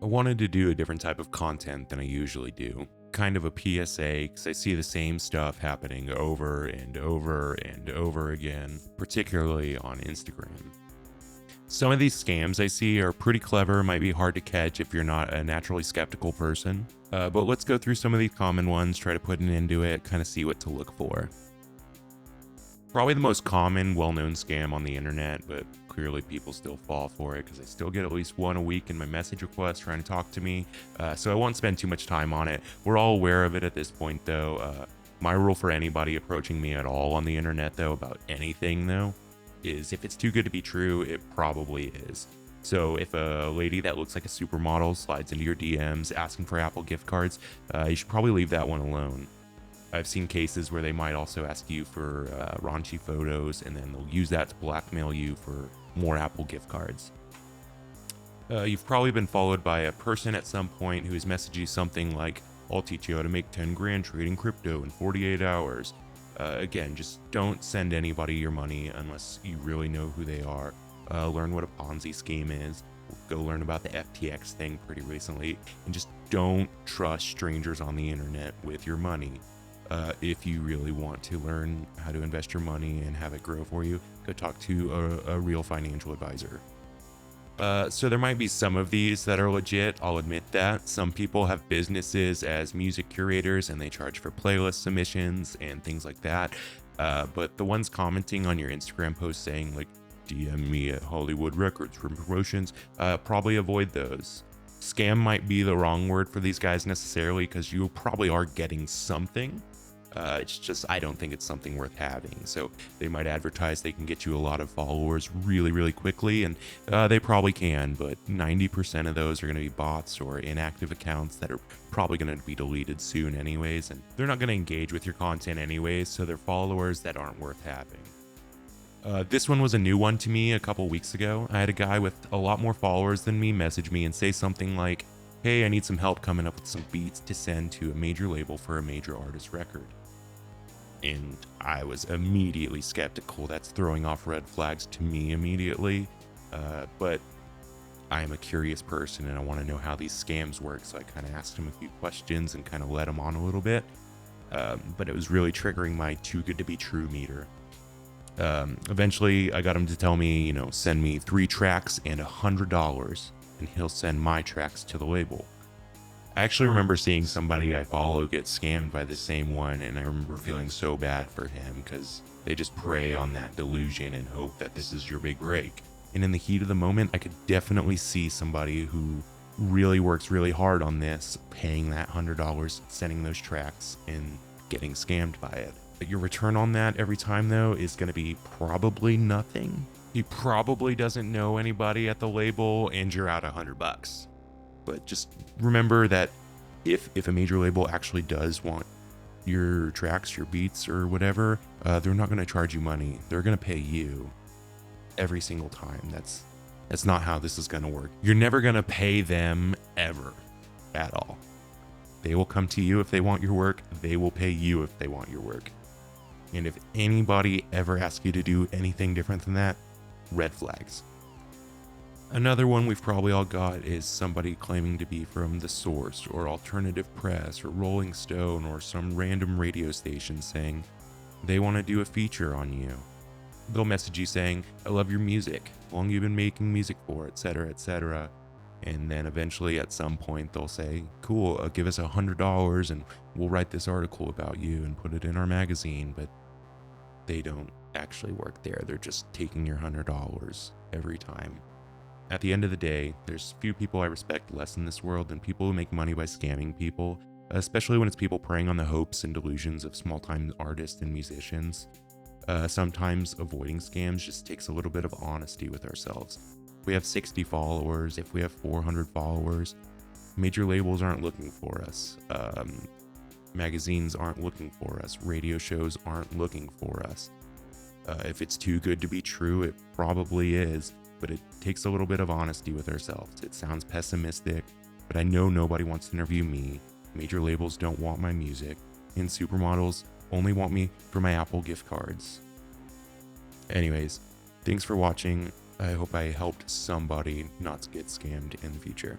I wanted to do a different type of content than I usually do. Kind of a PSA, because I see the same stuff happening over and over and over again, particularly on Instagram. Some of these scams I see are pretty clever, might be hard to catch if you're not a naturally skeptical person. But let's go through some of these common ones, try to put an end to it, kind of see what to look for. Probably the most common, well-known scam on the internet, but clearly people still fall for it because I still get at least one a week in my message requests trying to talk to me. So I won't spend too much time on it. We're all aware of it at this point, though. My rule for anybody approaching me at all on the internet, though, about anything, though, is if it's too good to be true, it probably is. So if a lady that looks like a supermodel slides into your DMs asking for Apple gift cards, you should probably leave that one alone. I've seen cases where they might also ask you for raunchy photos, and then they'll use that to blackmail you for more Apple gift cards. You've probably been followed by a person at some point who has messaged you something like, "I'll teach you how to make 10 grand trading crypto in 48 hours. Again, just don't send anybody your money unless you really know who they are. Learn what a Ponzi scheme is. Go learn about the FTX thing pretty recently, and just don't trust strangers on the internet with your money. If you really want to learn how to invest your money and have it grow for you, go talk to a real financial advisor." So there might be some of these that are legit, I'll admit that. Some people have businesses as music curators and they charge for playlist submissions and things like that. But the ones commenting on your Instagram post saying like, "DM me at Hollywood Records for promotions," probably avoid those. Scam might be the wrong word for these guys necessarily because you probably are getting something. It's just, I don't think it's something worth having. So they might advertise they can get you a lot of followers really, really quickly, and they probably can, but 90% of those are going to be bots or inactive accounts that are probably going to be deleted soon anyways, and they're not going to engage with your content anyways, so they're followers that aren't worth having. This one was a new one to me a couple weeks ago. I had a guy with a lot more followers than me message me and say something like, "Hey, I need some help coming up with some beats to send to a major label for a major artist record." And I was immediately skeptical. That's throwing off red flags to me immediately. But I am a curious person and I want to know how these scams work. So I kind of asked him a few questions and kind of led him on a little bit. But it was really triggering my too good to be true meter. Eventually I got him to tell me, send me 3 tracks and $100 and he'll send my tracks to the label. I actually remember seeing somebody I follow get scammed by the same one, and I remember feeling so bad for him because they just prey on that delusion and hope that this is your big break. And in the heat of the moment, I could definitely see somebody who really works really hard on this, paying that $100, sending those tracks, and getting scammed by it. But your return on that every time, though, is going to be probably nothing. He probably doesn't know anybody at the label, and you're out $100. But just remember that if a major label actually does want your tracks, your beats, or whatever, they're not going to charge you money. They're going to pay you every single time. That's not how this is going to work. You're never going to pay them ever at all. They will come to you if they want your work. They will pay you if they want your work. And if anybody ever asks you to do anything different than that, red flags. Another one we've probably all got is somebody claiming to be from The Source or Alternative Press or Rolling Stone or some random radio station saying they want to do a feature on you. They'll message you saying, "I love your music, how long you've been making music for, etc., etc." And then eventually at some point they'll say, "Cool, give us $100 and we'll write this article about you and put it in our magazine." But they don't actually work there. They're just taking your $100 every time. At the end of the day, there's few people I respect less in this world than people who make money by scamming people, especially when it's people preying on the hopes and delusions of small-time artists and musicians. Sometimes avoiding scams just takes a little bit of honesty with ourselves. If we have 60 followers, if we have 400 followers, major labels aren't looking for us. Magazines aren't looking for us. Radio shows aren't looking for us. If it's too good to be true, it probably is. But it takes a little bit of honesty with ourselves. It sounds pessimistic, but I know nobody wants to interview me. Major labels don't want my music, and supermodels only want me for my Apple gift cards. Anyways, thanks for watching. I hope I helped somebody not to get scammed in the future.